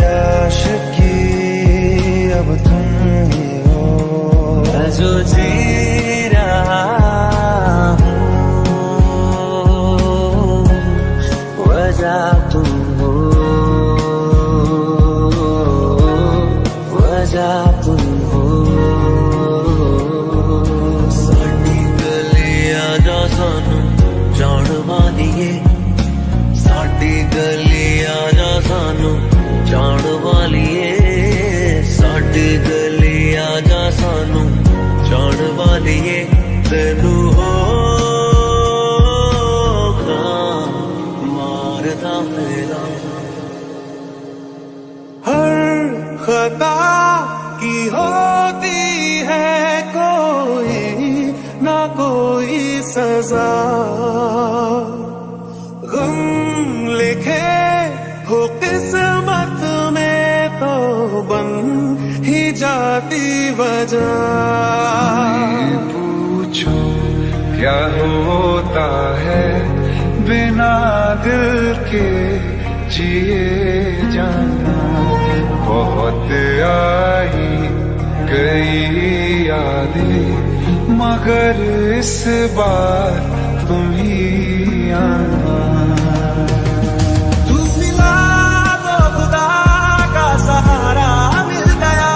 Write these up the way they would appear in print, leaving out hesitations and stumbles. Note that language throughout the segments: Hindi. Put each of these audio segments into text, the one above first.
आशिकी अब तुम ही हो। मैं जो जी रहा हूँ वजह तुम हो, वजह तुम हो। साडी गलियां जा सानू जान वालिए, साडी गलियां जा सानू जान वालिए, साडी गलियां जा सानू जान वालिए। तेनू होगा मारदा मेरा हर खता की होती है कोई ना कोई सजा। गम लिखे हो किस्मत में तो बन ही जाती वजह। पूछो क्या होता है बिना दिल के जिए जाना। बहुत आई गई यादें मगर इस बार तुम ही आना। तू मिला तो खुदा का सहारा मिल गया,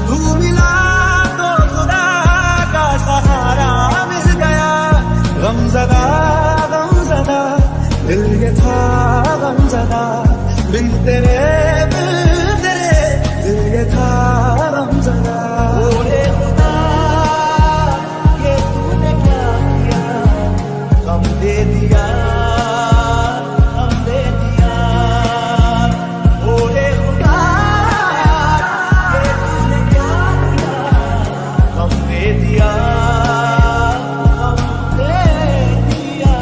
तू मिला तो खुदा का सहारा मिल गया। गमज़दा गमज़दा दिल ये था गमज़दा, बिन तेरे दिल ये था गमज़दा। ओरे खुदा ये तूने क्या किया, गम दे दिया, गम दे दिया। ओरे खुदा ये तूने क्या किया, गम दे दिया, गम दे दिया।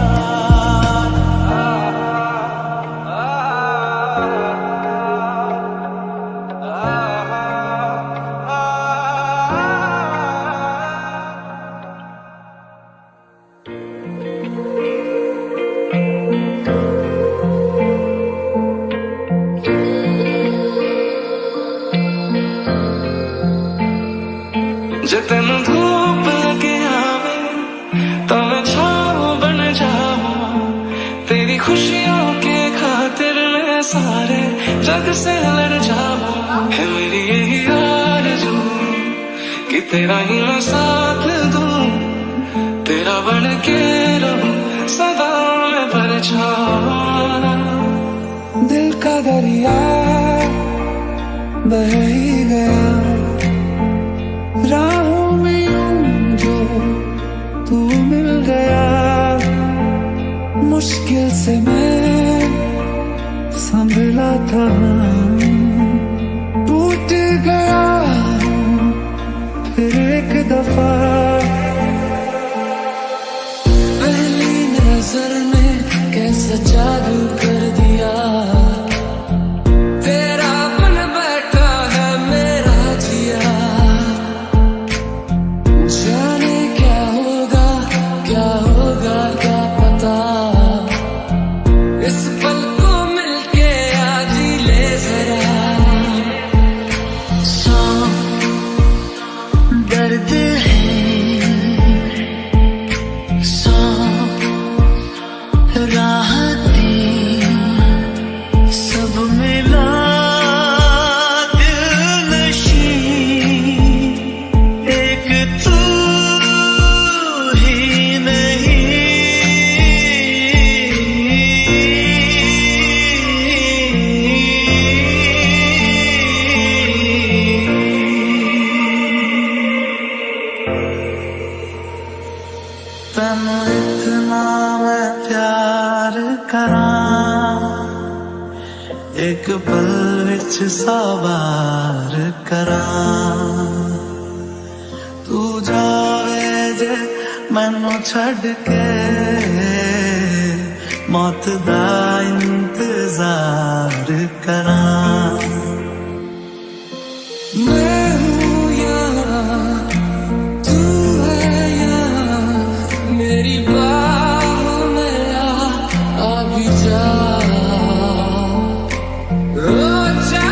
जे तेन धूप लगे आवे तो मैं छाँव बन जाऊं। तेरी खुशियों के खातिर मैं सारे जग से लड़ जाऊं। है मेरी यही आरज़ू कि तेरा ही मैं साथ दूं, तेरा बन के रहूं सदा मैं परछावां। दिल का दरिया बह ही गया, राहों में यूं जो तू मिल गया। मुश्किल से मैं संभला था, टूट गया फिर एक दफा। पहली नजर में कैसा जादू कर दिया, तेरा बन बैठा है मेरा जिया। जाने क्या होगा क्या पता, इस पल को मिलके आज ही ले जरा। सौ दर्द है, सौ राहतें, सब मिला दिलनशी। एक तू ही तैनू इतना मैं प्यार करां, एक पल विच सवार करां। तू जावे जे मैनू छड़ के, मौत दा इंतजार करां। मैं हूँ यहाँ तू है यहाँ, मेरी बाहों में आ भी जा। ओ जा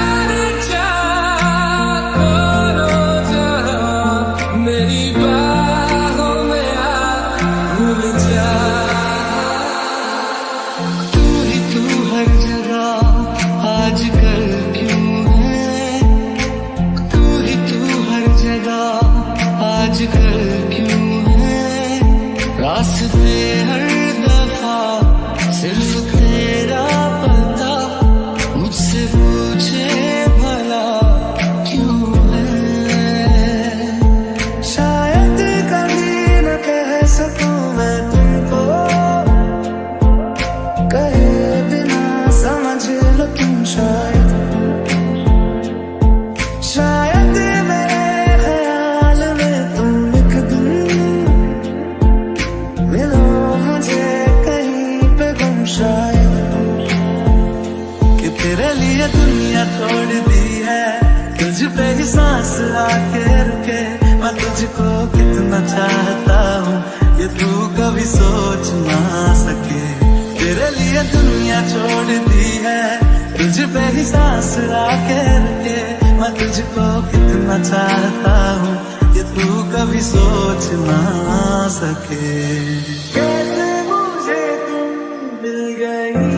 सांस आके रुके, मैं तुझको कितना चाहता हूँ ये तू कभी सोच ना सके। तेरे लिए दुनिया छोड़ दी है, तुझ पे ही सांस आके रुके, मैं तुझको कितना चाहता हूँ ये तू कभी सोच ना सके। कैसे मुझे तुम मिल गई,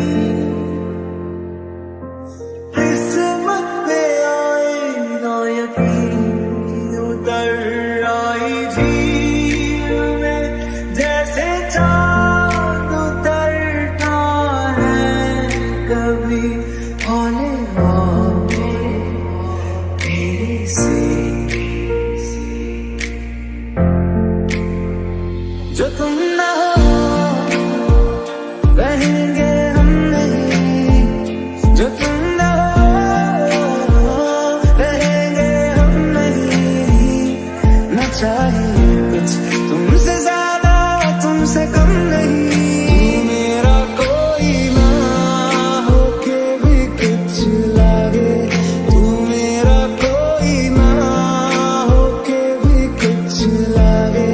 किस्मत पे आई ना यकीन, उतर आई झील में जैसे चाँद उतरता है कभी हौले हौले तेरे से। जो तुम ना हो रहेंगे हम नहीं, जो तुम ना हो रहेंगे हम नहीं। न चाहिए कुछ तुमसे ज्यादा, तुमसे कम नहीं। तू मेरा कोई ना होके भी कुछ लागे, तू मेरा कोई ना होके भी कुछ लागे।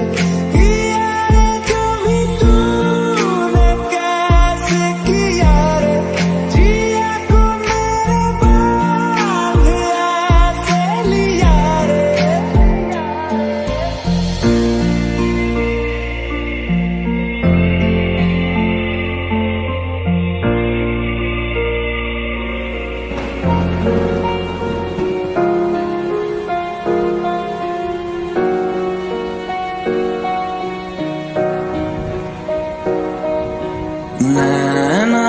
नैना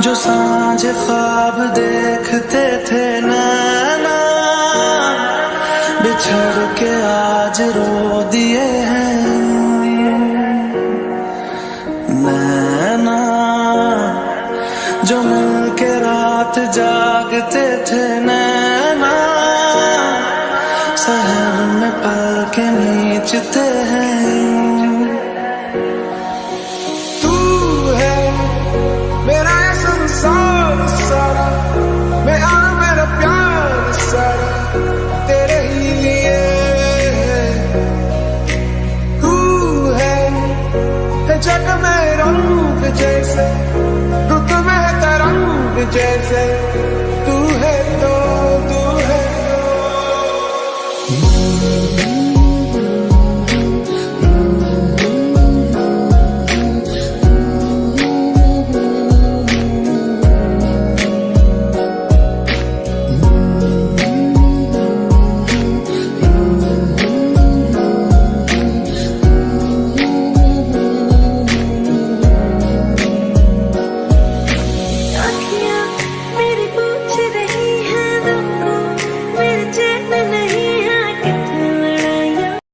जो सांझ ख्वाब देखते थे, नैना बिछड़ के आज रो दिए हैं। नैना जो मिल के रात जागते थे, नैना शहर में पल के नीचते हैं। मेरा ये संसार सारा, मेरा प्यार सारा तेरे ही लिए तू है जग में रंग जैसे, रुत में तरंग जैसे।